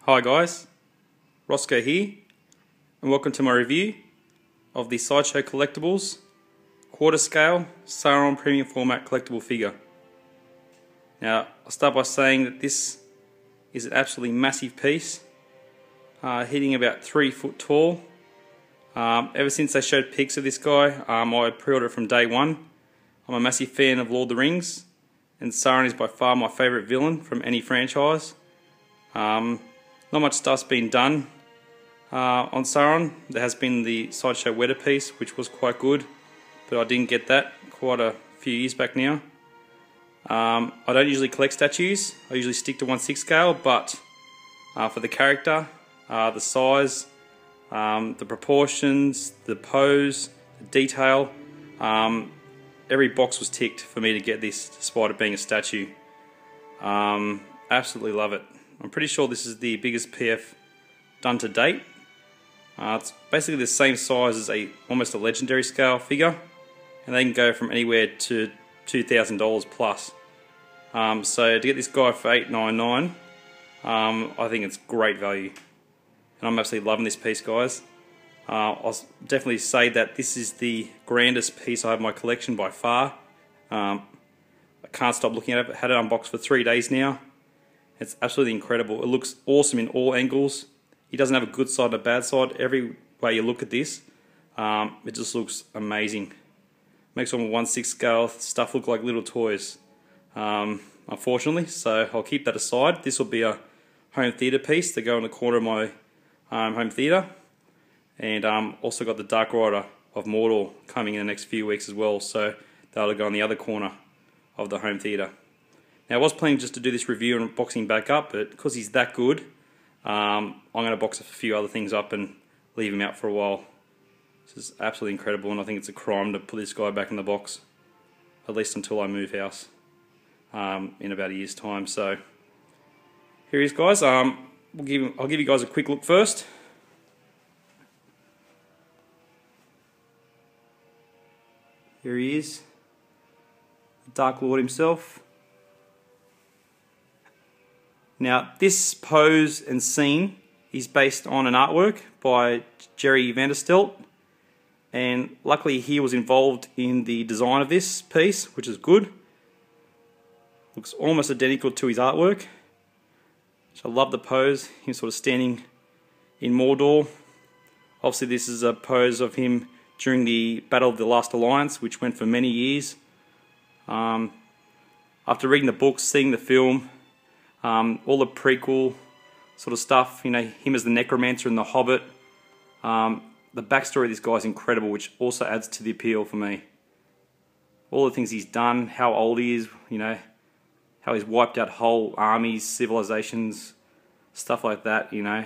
Hi guys, Roscoe here, and welcome to my review of the Sideshow Collectibles quarter scale Sauron premium format collectible figure. Now, I'll start by saying that this is an absolutely massive piece, hitting about 3 foot tall. Ever since they showed pics of this guy, I pre-ordered it from day one. I'm a massive fan of Lord of the Rings, and Sauron is by far my favourite villain from any franchise. Not much stuff's been done on Sauron. There has been the Sideshow Wetter piece, which was quite good, but I didn't get that quite a few years back now. I don't usually collect statues. I usually stick to 1/6 scale, but for the character, the size, the proportions, the pose, the detail, every box was ticked for me to get this, despite it being a statue. Absolutely love it. I'm pretty sure this is the biggest PF done to date. It's basically the same size as almost a legendary scale figure, and they can go from anywhere to $2,000 plus. So to get this guy for $899, I think it's great value, and I'm absolutely loving this piece, guys. I'll definitely say that this is the grandest piece I have in my collection by far. I can't stop looking at it. I've had it unboxed for 3 days now. It's absolutely incredible. It looks awesome in all angles. He doesn't have a good side and a bad side. Every way you look at this, it just looks amazing. Makes all my 1/6 scale stuff look like little toys, unfortunately. So I'll keep that aside. This will be a home theatre piece to go in the corner of my home theatre. And also got the Dark Rider of Mordor coming in the next few weeks as well. So that'll go in the other corner of the home theatre. Now, I was planning just to do this review and boxing back up, but because he's that good, I'm going to box a few other things up and leave him out for a while. This is absolutely incredible, and I think it's a crime to put this guy back in the box, at least until I move house in about a year's time. So here he is, guys. I'll give you guys a quick look first. Here he is, the Dark Lord himself. Now, this pose and scene is based on an artwork by Jerry Vanderstelt, and luckily he was involved in the design of this piece, which is good. Looks almost identical to his artwork. So I love the pose, him sort of standing in Mordor. Obviously this is a pose of him during the Battle of the Last Alliance, which went for many years. After reading the books, seeing the film, all the prequel sort of stuff, you know, him as the necromancer in The Hobbit. The backstory of this guy is incredible, which also adds to the appeal for me. All the things he's done, how old he is, you know, how he's wiped out whole armies, civilizations, stuff like that, you know.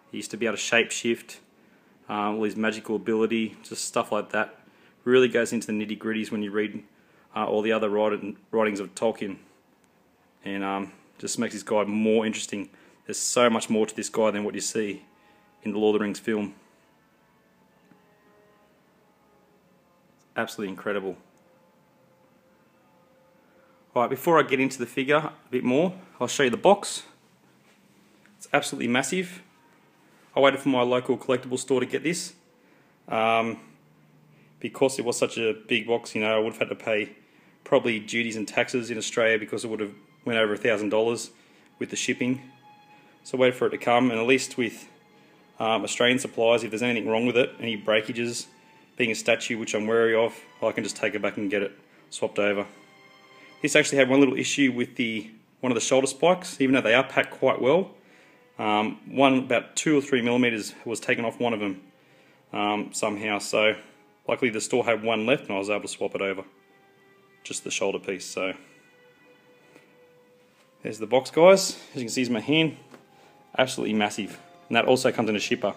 He used to be able to shapeshift, all his magical ability, just stuff like that. Really goes into the nitty-gritties when you read all the other writings of Tolkien. And just makes this guy more interesting. There's so much more to this guy than what you see in the Lord of the Rings film. Absolutely incredible. Alright, before I get into the figure a bit more, I'll show you the box. It's absolutely massive. I waited for my local collectible store to get this. Because it was such a big box, you know, I would have had to pay probably duties and taxes in Australia, because it would have went over $1,000 with the shipping. So I waited for it to come, and at least with Australian supplies, if there's anything wrong with it, any breakages, being a statue, which I'm wary of, I can just take it back and get it swapped over. This actually had one little issue with one of the shoulder spikes, even though they are packed quite well. One about 2 or 3 millimeters was taken off one of them somehow. So luckily the store had one left, and I was able to swap it over, just the shoulder piece. So there's the box, guys. As you can see, is my hand. Absolutely massive. And that also comes in a shipper.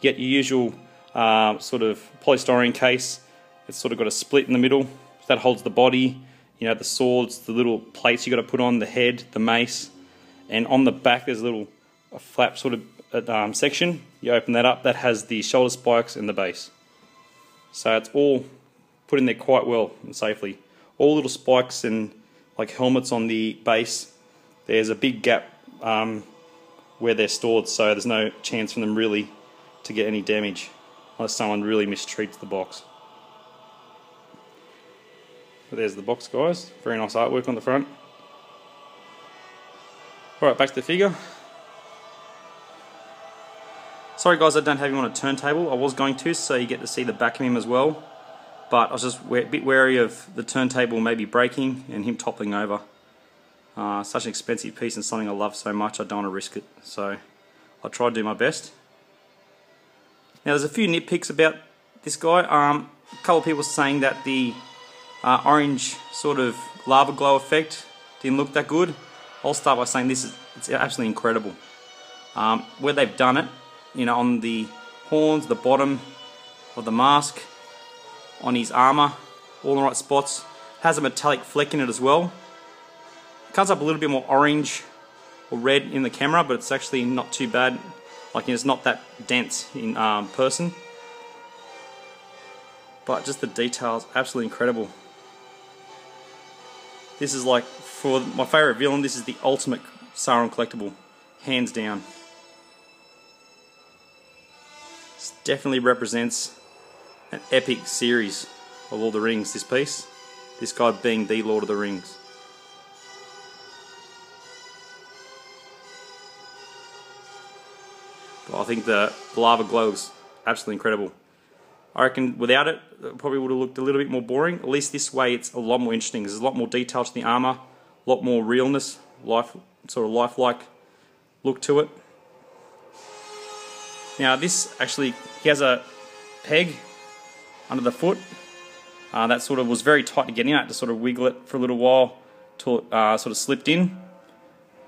You get your usual sort of polystyrene case. It's sort of got a split in the middle. That holds the body, you know, the swords, the little plates you got to put on, the head, the mace. And on the back there's a flap sort of section. You open that up, that has the shoulder spikes and the base. So it's all put in there quite well and safely. All little spikes and like helmets on the base. There's a big gap where they're stored, so there's no chance for them really to get any damage unless someone really mistreats the box. But there's the box, guys. Very nice artwork on the front. Alright, back to the figure. Sorry guys, I don't have him on a turntable. I was going to, so you get to see the back of him as well. But I was just a bit wary of the turntable maybe breaking and him toppling over. Such an expensive piece and something I love so much, I don't want to risk it. So I'll try to do my best. Now there's a few nitpicks about this guy. A couple of people saying that the orange sort of lava glow effect didn't look that good. I'll start by saying it's absolutely incredible. Where they've done it, you know, on the horns, the bottom of the mask, on his armour, all in the right spots. Has a metallic fleck in it as well. Comes up a little bit more orange or red in the camera, but it's actually not too bad. Like, it's not that dense in person. But just the details, absolutely incredible. This is like, for my favourite villain, this is the ultimate Sauron collectible, hands down. This definitely represents an epic series of all the rings, this piece. This guy being the Lord of the Rings. But I think the lava glow is absolutely incredible. I reckon without it, it probably would have looked a little bit more boring. At least this way it's a lot more interesting. There's a lot more detail to the armour, a lot more realness, sort of lifelike look to it. Now this actually, he has a peg under the foot. That sort of was very tight to get in. I had to sort of wiggle it for a little while till it sort of slipped in.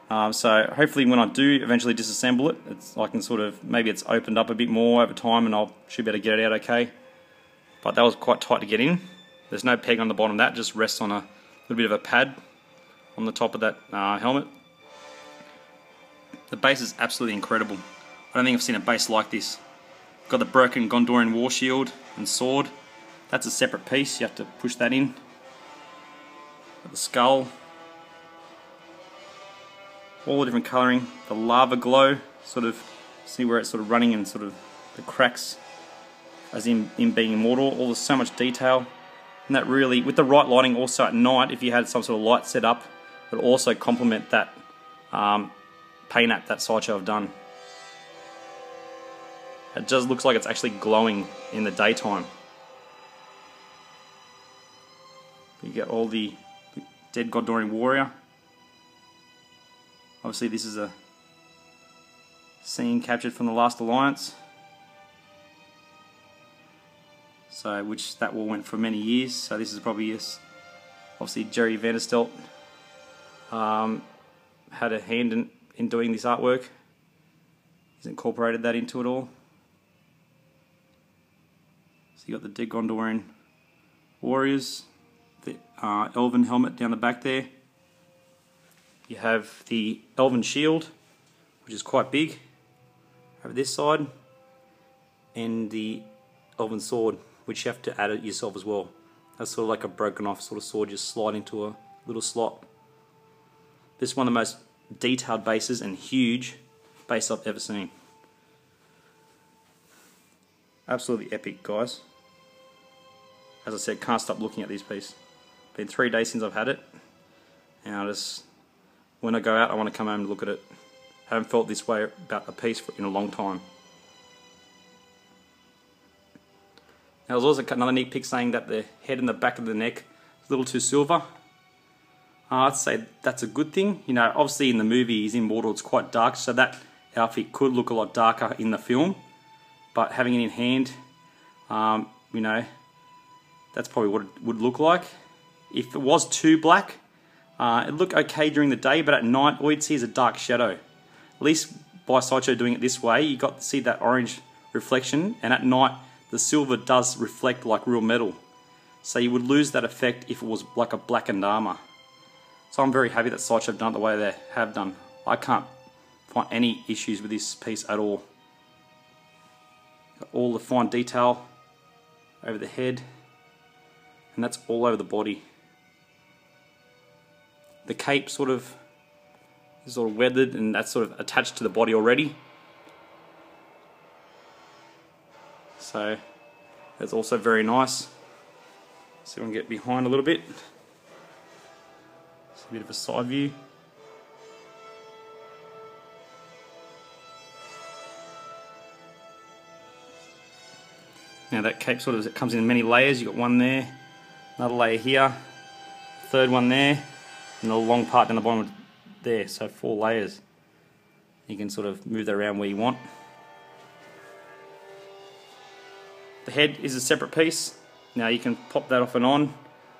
So hopefully when I do eventually disassemble it, I can sort of, maybe it's opened up a bit more over time and I should be able to get it out okay. But that was quite tight to get in. There's no peg on the bottom of that, just rests on a little bit of a pad on the top of that helmet. The base is absolutely incredible. I don't think I've seen a base like this. Got the broken Gondorian war shield and sword. That's a separate piece, you have to push that in. Got the skull. All the different colouring. The lava glow, sort of, see where it's sort of running and sort of the cracks as in being immortal. So much detail. And that really, with the right lighting also at night, if you had some sort of light set up, it would also complement that paint app that Sideshow have done. It just looks like it's actually glowing in the daytime. You get all the dead Gondorian warrior. Obviously this is a scene captured from the Last Alliance. So, which that war went for many years. So this is probably, obviously Jerry Vanderstelt had a hand in doing this artwork. He's incorporated that into it all. So you got the dead Gondorian warriors, the elven helmet down the back there. You have the elven shield, which is quite big, over this side, and the elven sword, which you have to add it yourself as well. That's sort of like a broken off sort of sword, just slide into a little slot. This is one of the most detailed bases and huge base I've ever seen. Absolutely epic, guys. As I said, can't stop looking at this piece. Been 3 days since I've had it, and when I go out I want to come home and look at it. Haven't felt this way about a piece in a long time. Now there's also another nitpick saying that the head and the back of the neck is a little too silver. I'd say that's a good thing. You know, obviously in the movie he's immortal, it's quite dark, so that outfit could look a lot darker in the film. But having it in hand, you know, that's probably what it would look like. If it was too black, it'd look okay during the day, but at night all you'd see is a dark shadow. At least by Sideshow doing it this way, you got to see that orange reflection, and at night the silver does reflect like real metal. So you would lose that effect if it was like a blackened armour. So I'm very happy that Sideshow have done it the way they have done. I can't find any issues with this piece at all. Got all the fine detail over the head, and that's all over the body. The cape sort of It's all weathered and that's sort of attached to the body already. So that's also very nice. So we can get behind a little bit. It's a bit of a side view. Now that cape sort of comes in many layers. You've got one there, another layer here, third one there, and a long part down the bottom there, so 4 layers. You can sort of move that around where you want. The head is a separate piece. Now you can pop that off and on.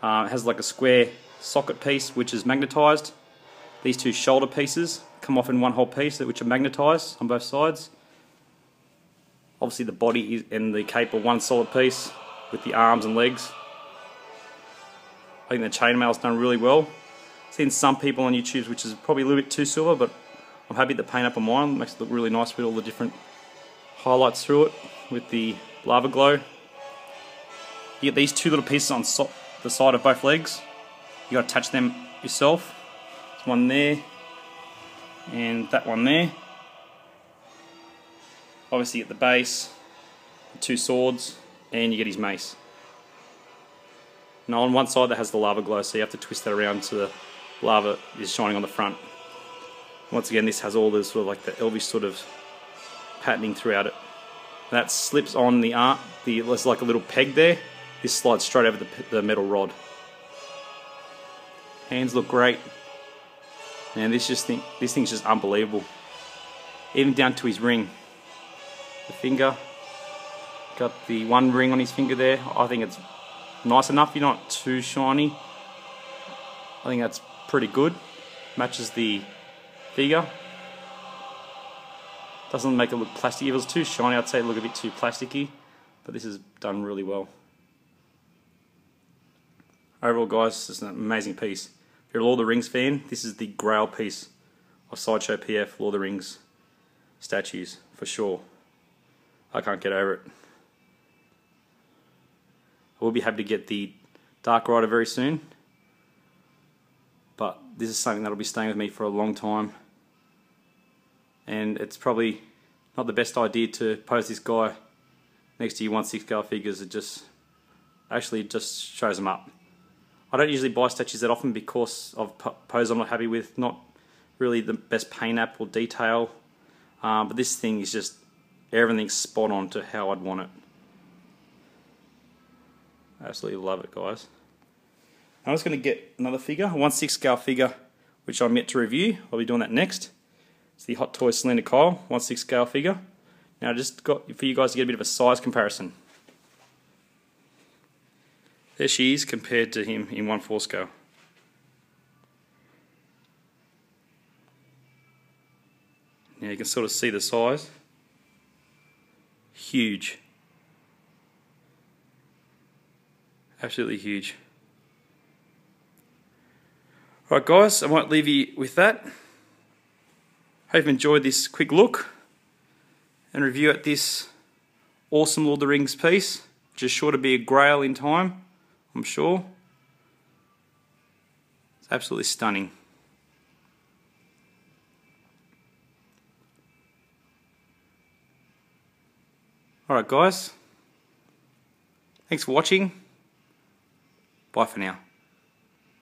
It has like a square socket piece which is magnetised. These 2 shoulder pieces come off in one whole piece which are magnetised on both sides. Obviously the body and the cape are one solid piece with the arms and legs. I think the chainmail's done really well. I've seen some people on YouTube which is probably a little bit too silver, but I'm happy to paint up on mine. It makes it look really nice with all the different highlights through it with the lava glow. You get these 2 little pieces on the side of both legs. You got to attach them yourself. There's one there and that one there. Obviously at the base, 2 swords, and you get his mace. Now on one side that has the lava glow, so you have to twist that around so the lava is shining on the front. Once again, this has all this sort of like the elvish sort of patterning throughout it. That slips on the arm. There's like a little peg there. This slides straight over the metal rod. Hands look great, and this thing's just unbelievable. Even down to his ring. The finger, got the one ring on his finger there. I think it's nice enough. You're not too shiny. I think that's pretty good. Matches the figure. Doesn't make it look plastic. If it was too shiny, I'd say it look a bit too plasticky. But this is done really well. Overall, guys, it's an amazing piece. If you're a Lord of the Rings fan, this is the grail piece of Sideshow PF Lord of the Rings statues for sure. I can't get over it. I will be happy to get the Dark Rider very soon, but this is something that'll be staying with me for a long time, and it's probably not the best idea to pose this guy next to your 1/6 scale figures. It just shows them up. I don't usually buy statues that often because of pose I'm not happy with, not really the best paint app or detail, but this thing is just everything's spot on to how I'd want it. Absolutely love it, guys. I'm just going to get another figure, a 1/6 scale figure, which I'm yet to review. I'll be doing that next. It's the Hot Toys Slender Kyle 1/6 scale figure. Now I just got for you guys to get a bit of a size comparison. There she is compared to him in 1/4 scale. Now you can sort of see the size. Huge. Absolutely huge. Alright guys, I might leave you with that. Hope you enjoyed this quick look and review at this awesome Lord of the Rings piece. Just sure to be a grail in time, I'm sure. It's absolutely stunning. Alright guys, thanks for watching. Bye for now.